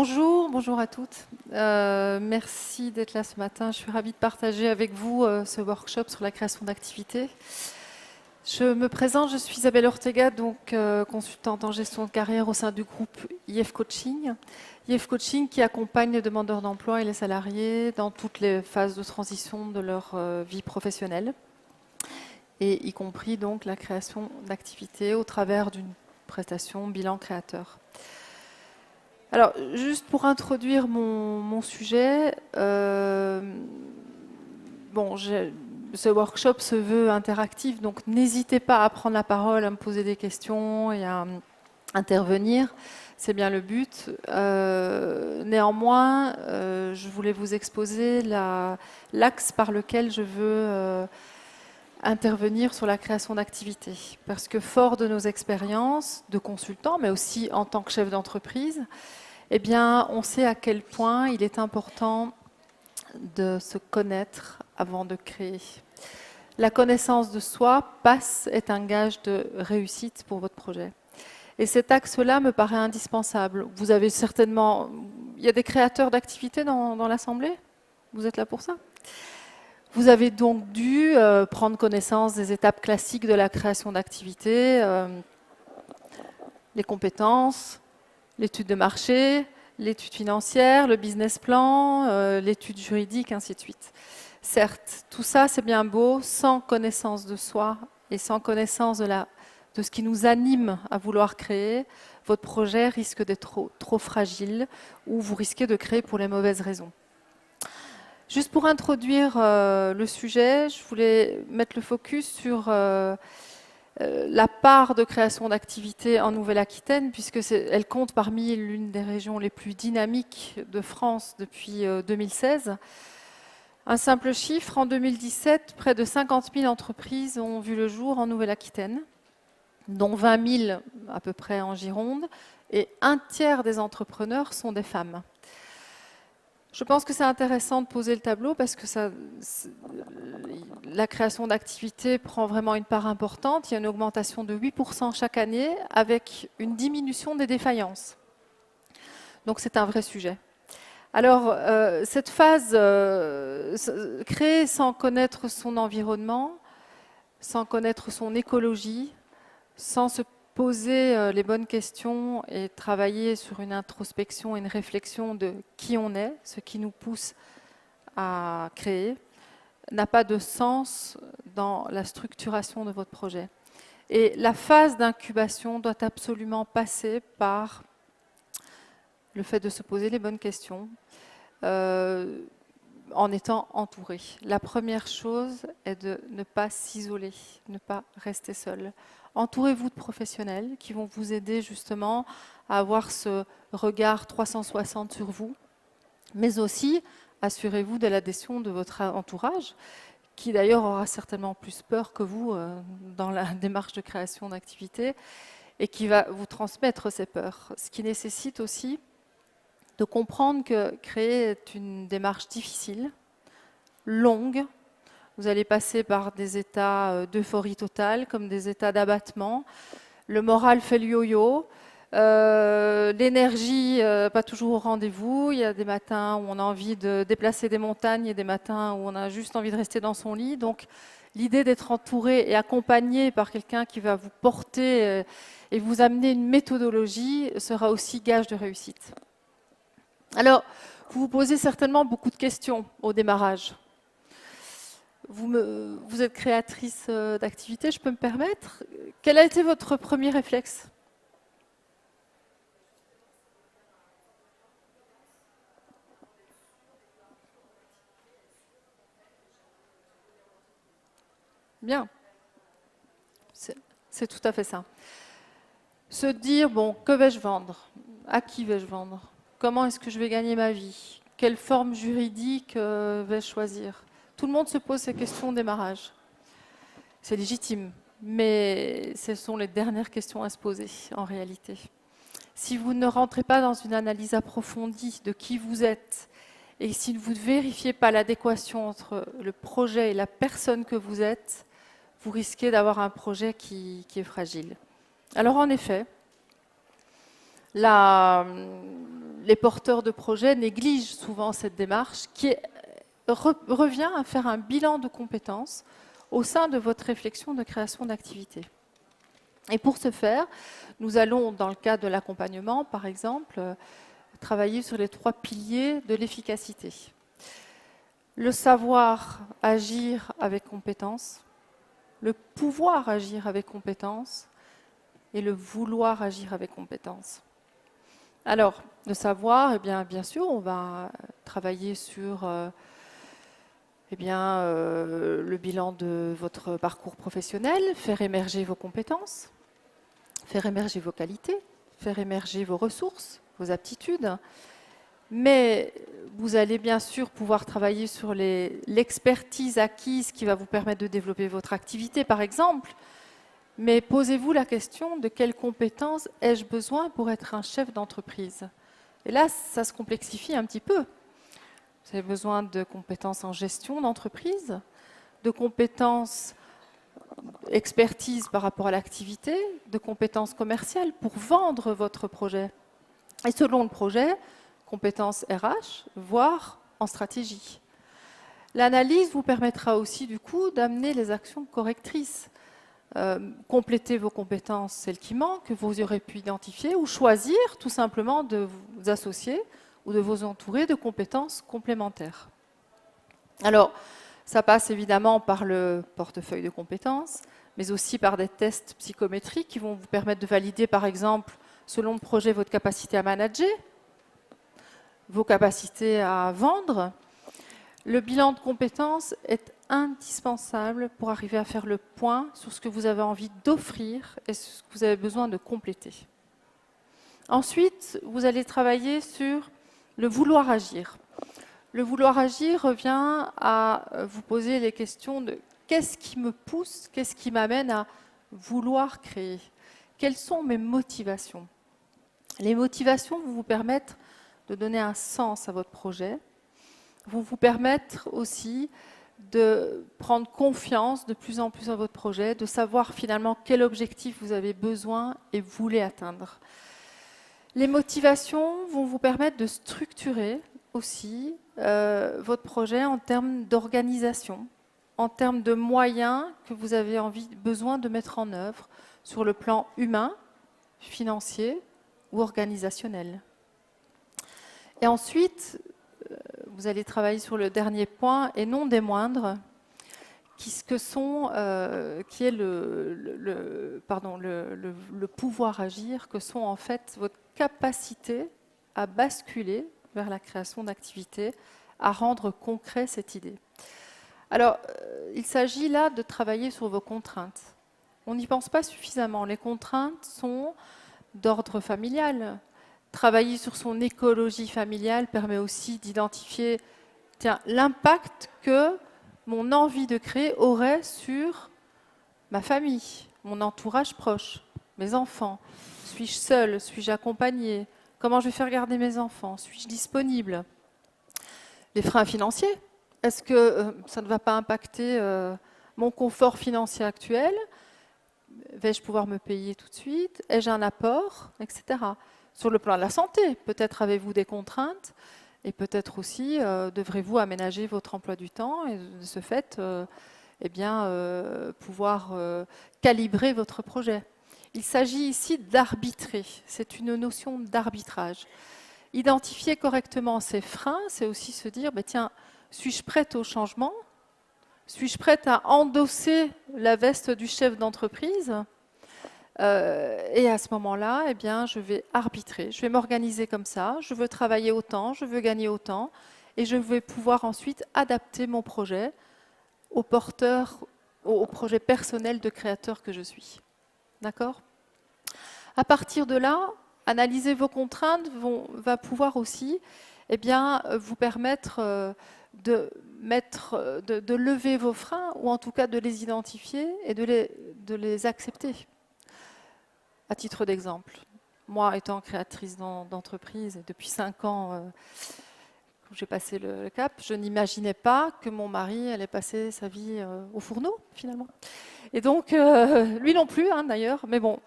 Bonjour à toutes. Merci d'être là ce matin. Je suis ravie de partager avec vous ce workshop sur la création d'activités. Je me présente, je suis Isabelle Ortega, donc consultante en gestion de carrière au sein du groupe IF Coaching. IF Coaching qui accompagne les demandeurs d'emploi et les salariés dans toutes les phases de transition de leur vie professionnelle, et y compris donc la création d'activités au travers d'une prestation bilan créateur. Alors, juste pour introduire mon sujet, ce workshop se veut interactif, donc n'hésitez pas à prendre la parole, à me poser des questions et à intervenir. C'est bien le but. Néanmoins, je voulais vous exposer l'axe par lequel je veux intervenir sur la création d'activités. Parce que fort de nos expériences de consultants, mais aussi en tant que chef d'entreprise, eh bien, on sait à quel point il est important de se connaître avant de créer. La connaissance de soi est un gage de réussite pour votre projet. Et cet axe-là me paraît indispensable. Vous avez certainement... Il y a des créateurs d'activités dans l'Assemblée? Vous êtes là pour ça? Vous avez donc dû prendre connaissance des étapes classiques de la création d'activités, les compétences, l'étude de marché, l'étude financière, le business plan, l'étude juridique, ainsi de suite. Certes, tout ça c'est bien beau, sans connaissance de soi et sans connaissance de ce qui nous anime à vouloir créer, votre projet risque d'être trop fragile ou vous risquez de créer pour les mauvaises raisons. Juste pour introduire le sujet, je voulais mettre le focus sur la part de création d'activités en Nouvelle-Aquitaine, puisqu'elle compte parmi l'une des régions les plus dynamiques de France depuis 2016. Un simple chiffre, en 2017, près de 50 000 entreprises ont vu le jour en Nouvelle-Aquitaine, dont 20 000 à peu près en Gironde, et un tiers des entrepreneurs sont des femmes. Je pense que c'est intéressant de poser le tableau parce que la création d'activités prend vraiment une part importante. Il y a une augmentation de 8% chaque année avec une diminution des défaillances. Donc c'est un vrai sujet. Alors, cette phase, créer sans connaître son environnement, sans connaître son écologie, sans se poser les bonnes questions et travailler sur une introspection et une réflexion de qui on est, ce qui nous pousse à créer, n'a pas de sens dans la structuration de votre projet. Et la phase d'incubation doit absolument passer par le fait de se poser les bonnes questions en étant entouré. La première chose est de ne pas s'isoler, ne pas rester seul. Entourez-vous de professionnels qui vont vous aider justement à avoir ce regard 360 sur vous, mais aussi assurez-vous de l'adhésion de votre entourage, qui d'ailleurs aura certainement plus peur que vous dans la démarche de création d'activité et qui va vous transmettre ces peurs. Ce qui nécessite aussi de comprendre que créer est une démarche difficile, longue. Vous allez passer par des états d'euphorie totale, comme des états d'abattement. Le moral fait le yo-yo. L'énergie, pas toujours au rendez-vous. Il y a des matins où on a envie de déplacer des montagnes et des matins où on a juste envie de rester dans son lit. Donc, l'idée d'être entouré et accompagné par quelqu'un qui va vous porter et vous amener une méthodologie sera aussi gage de réussite. Alors, vous vous posez certainement beaucoup de questions au démarrage. Vous êtes créatrice d'activités, je peux me permettre. Quel a été votre premier réflexe ? Bien, c'est tout à fait ça. Se dire, bon, que vais-je vendre? À qui vais-je vendre? Comment est-ce que je vais gagner ma vie? Quelle forme juridique vais-je choisir? Tout le monde se pose ces questions au démarrage. C'est légitime, mais ce sont les dernières questions à se poser en réalité. Si vous ne rentrez pas dans une analyse approfondie de qui vous êtes et si vous ne vérifiez pas l'adéquation entre le projet et la personne que vous êtes, vous risquez d'avoir un projet qui est fragile. Alors en effet, Les porteurs de projets négligent souvent cette démarche qui revient à faire un bilan de compétences au sein de votre réflexion de création d'activité. Et pour ce faire, nous allons, dans le cadre de l'accompagnement, par exemple, travailler sur les 3 piliers de l'efficacité. Le savoir agir avec compétence, le pouvoir agir avec compétence et le vouloir agir avec compétence. Alors, le savoir, eh bien sûr, on va travailler sur le bilan de votre parcours professionnel, faire émerger vos compétences, faire émerger vos qualités, faire émerger vos ressources, vos aptitudes. Mais vous allez bien sûr pouvoir travailler sur l'expertise acquise qui va vous permettre de développer votre activité, par exemple. Mais posez-vous la question de quelles compétences ai-je besoin pour être un chef d'entreprise? Et là, ça se complexifie un petit peu. Vous avez besoin de compétences en gestion d'entreprise, de compétences expertise par rapport à l'activité, de compétences commerciales pour vendre votre projet. Et selon le projet, compétences RH, voire en stratégie. L'analyse vous permettra aussi du coup d'amener les actions correctrices. Compléter vos compétences, celles qui manquent, que vous aurez pu identifier, ou choisir tout simplement de vous associer ou de vous entourer de compétences complémentaires. Alors, ça passe évidemment par le portefeuille de compétences, mais aussi par des tests psychométriques qui vont vous permettre de valider, par exemple, selon le projet, votre capacité à manager, vos capacités à vendre. Le bilan de compétences est indispensable pour arriver à faire le point sur ce que vous avez envie d'offrir et ce que vous avez besoin de compléter. Ensuite, vous allez travailler sur le vouloir agir. Le vouloir agir revient à vous poser les questions de qu'est-ce qui me pousse, qu'est-ce qui m'amène à vouloir créer? Quelles sont mes motivations? Les motivations vont vous permettre de donner un sens à votre projet, vont vous permettre aussi de prendre confiance de plus en plus dans votre projet, de savoir finalement quel objectif vous avez besoin et voulez atteindre. Les motivations vont vous permettre de structurer aussi votre projet en termes d'organisation, en termes de moyens que vous avez besoin de mettre en œuvre sur le plan humain, financier ou organisationnel. Et ensuite, vous allez travailler sur le dernier point, et non des moindres, qui est le pouvoir agir, que sont en fait votre capacité à basculer vers la création d'activités, à rendre concret cette idée. Alors, il s'agit là de travailler sur vos contraintes. On n'y pense pas suffisamment. Les contraintes sont d'ordre familial. Travailler sur son écologie familiale permet aussi d'identifier l'impact que mon envie de créer aurait sur ma famille, mon entourage proche, mes enfants. Suis-je seule? Suis-je accompagnée? Comment je vais faire garder mes enfants? Suis-je disponible? Les freins financiers. Est-ce que ça ne va pas impacter mon confort financier actuel? Vais-je pouvoir me payer tout de suite? Ai-je un apport? Etc. Sur le plan de la santé, peut-être avez-vous des contraintes et peut-être aussi devrez-vous aménager votre emploi du temps et de ce fait pouvoir calibrer votre projet. Il s'agit ici d'arbitrer, c'est une notion d'arbitrage. Identifier correctement ces freins, c'est aussi se dire, tiens, suis-je prête au changement? Suis-je prête à endosser la veste du chef d'entreprise? Et à ce moment-là, je vais arbitrer, je vais m'organiser comme ça, je veux travailler autant, je veux gagner autant, et je vais pouvoir ensuite adapter mon projet au projet personnel de créateur que je suis. D'accord? À partir de là, analyser vos contraintes va pouvoir aussi vous permettre de lever vos freins, ou en tout cas de les identifier et de les accepter. À titre d'exemple, moi étant créatrice d'entreprise depuis 5 ans, quand j'ai passé le cap, je n'imaginais pas que mon mari allait passer sa vie au fourneau finalement. Et donc, lui non plus d'ailleurs, mais bon,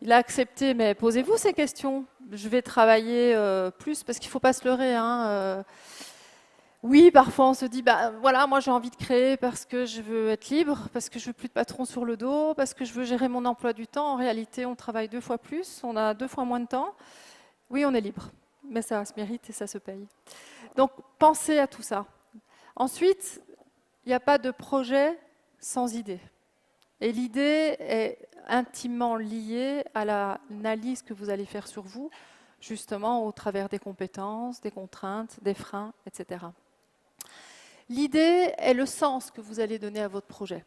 Il a accepté, mais posez-vous ces questions. Je vais travailler plus, parce qu'il ne faut pas se leurrer, hein. Oui, parfois on se dit, bah voilà, moi j'ai envie de créer parce que je veux être libre, parce que je veux plus de patron sur le dos, parce que je veux gérer mon emploi du temps. En réalité, on travaille 2 fois plus, on a 2 fois moins de temps. Oui, on est libre, mais ça se mérite et ça se paye. Donc, pensez à tout ça. Ensuite, il n'y a pas de projet sans idée. Et l'idée est intimement liée à l'analyse que vous allez faire sur vous, justement au travers des compétences, des contraintes, des freins, etc. L'idée est le sens que vous allez donner à votre projet.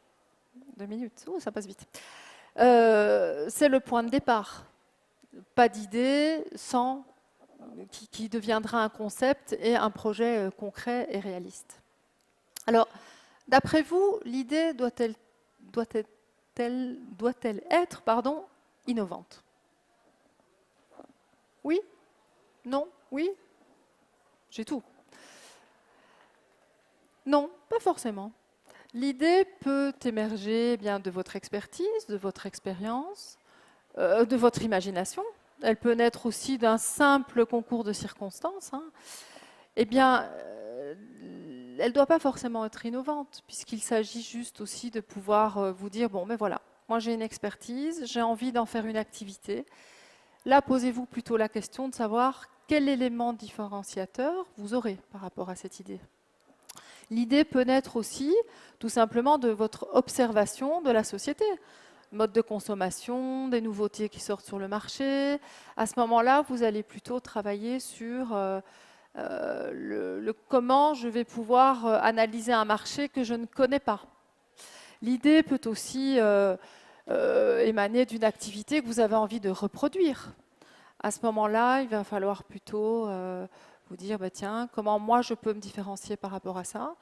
2 minutes, oh, ça passe vite. C'est le point de départ. Pas d'idée sans qui deviendra un concept et un projet concret et réaliste. Alors, d'après vous, l'idée doit-elle être innovante? Oui? Non? Oui? J'ai tout. Non, pas forcément. L'idée peut émerger bien de votre expertise, de votre expérience, de votre imagination. Elle peut naître aussi d'un simple concours de circonstances. Hein. Eh bien, elle ne doit pas forcément être innovante, puisqu'il s'agit juste aussi de pouvoir vous dire, bon, mais voilà, moi j'ai une expertise, j'ai envie d'en faire une activité. Là, posez-vous plutôt la question de savoir quel élément différenciateur vous aurez par rapport à cette idée. L'idée peut naître aussi tout simplement de votre observation de la société, mode de consommation, des nouveautés qui sortent sur le marché. À ce moment-là, vous allez plutôt travailler sur comment je vais pouvoir analyser un marché que je ne connais pas. L'idée peut aussi émaner d'une activité que vous avez envie de reproduire. À ce moment-là, il va falloir plutôt vous dire, bah, tiens, comment moi je peux me différencier par rapport à ça?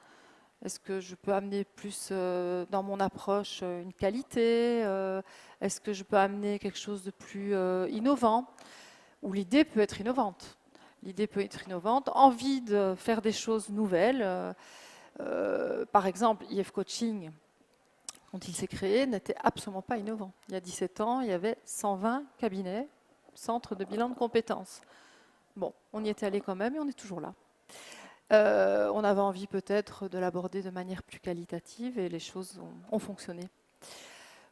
Est-ce que je peux amener plus dans mon approche une qualité? Est-ce que je peux amener quelque chose de plus innovant? Ou l'idée peut être innovante. L'idée peut être innovante, envie de faire des choses nouvelles. Par exemple, IF Coaching, quand il s'est créé, n'était absolument pas innovant. Il y a 17 ans, il y avait 120 cabinets, centres de bilan de compétences. Bon, on y était allé quand même et on est toujours là. On avait envie peut-être de l'aborder de manière plus qualitative et les choses ont fonctionné.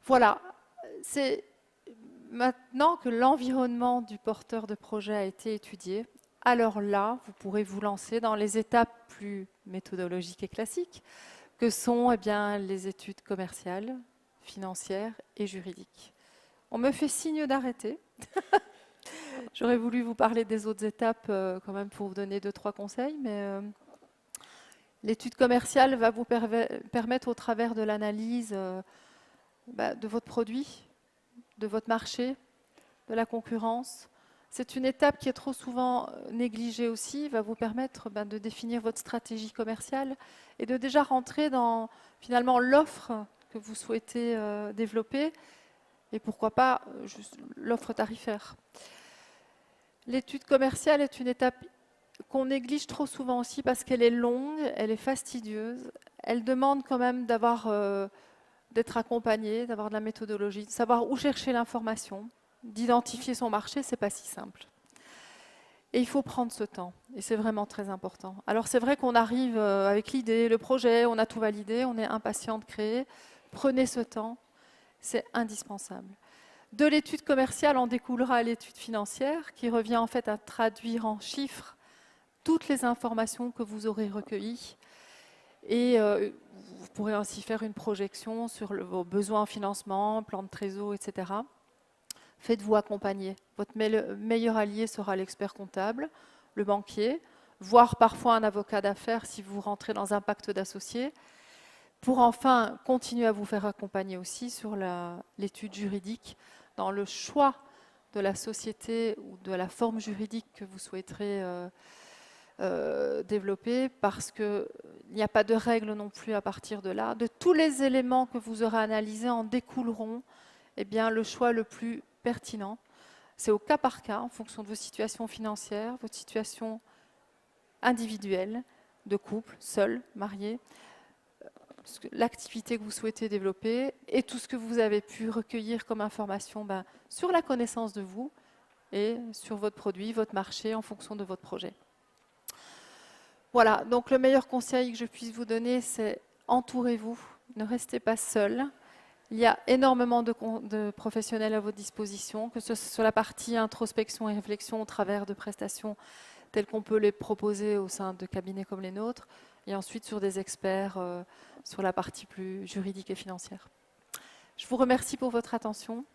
Voilà, c'est maintenant que l'environnement du porteur de projet a été étudié, alors là, vous pourrez vous lancer dans les étapes plus méthodologiques et classiques, que sont bien, les études commerciales, financières et juridiques. On me fait signe d'arrêter. J'aurais voulu vous parler des autres étapes quand même pour vous donner 2-3 conseils, mais l'étude commerciale va vous permettre au travers de l'analyse de votre produit, de votre marché, de la concurrence. C'est une étape qui est trop souvent négligée aussi, va vous permettre de définir votre stratégie commerciale et de déjà rentrer dans finalement l'offre que vous souhaitez développer et pourquoi pas l'offre tarifaire. L'étude commerciale est une étape qu'on néglige trop souvent aussi parce qu'elle est longue, elle est fastidieuse, elle demande quand même d'être accompagné, d'avoir de la méthodologie, de savoir où chercher l'information, d'identifier son marché, c'est pas si simple. Et il faut prendre ce temps, et c'est vraiment très important. Alors c'est vrai qu'on arrive avec l'idée, le projet, on a tout validé, on est impatient de créer. Prenez ce temps, c'est indispensable. De l'étude commerciale en découlera l'étude financière, qui revient en fait à traduire en chiffres toutes les informations que vous aurez recueillies. Et vous pourrez ainsi faire une projection sur vos besoins en financement, plan de trésor, etc. Faites-vous accompagner. Votre meilleur allié sera l'expert comptable, le banquier, voire parfois un avocat d'affaires si vous rentrez dans un pacte d'associés, pour enfin continuer à vous faire accompagner aussi sur l'étude juridique, dans le choix de la société ou de la forme juridique que vous souhaiterez développer, parce qu'il n'y a pas de règles non plus à partir de là. De tous les éléments que vous aurez analysés en découleront le choix le plus pertinent. C'est au cas par cas, en fonction de vos situations financières, votre situation individuelle, de couple, seul, marié, l'activité que vous souhaitez développer et tout ce que vous avez pu recueillir comme information sur la connaissance de vous et sur votre produit, votre marché en fonction de votre projet. Voilà, donc le meilleur conseil que je puisse vous donner, c'est entourez-vous, ne restez pas seul. Il y a énormément de professionnels à votre disposition, que ce soit sur la partie introspection et réflexion au travers de prestations telles qu'on peut les proposer au sein de cabinets comme les nôtres, et ensuite sur des experts sur la partie plus juridique et financière. Je vous remercie pour votre attention.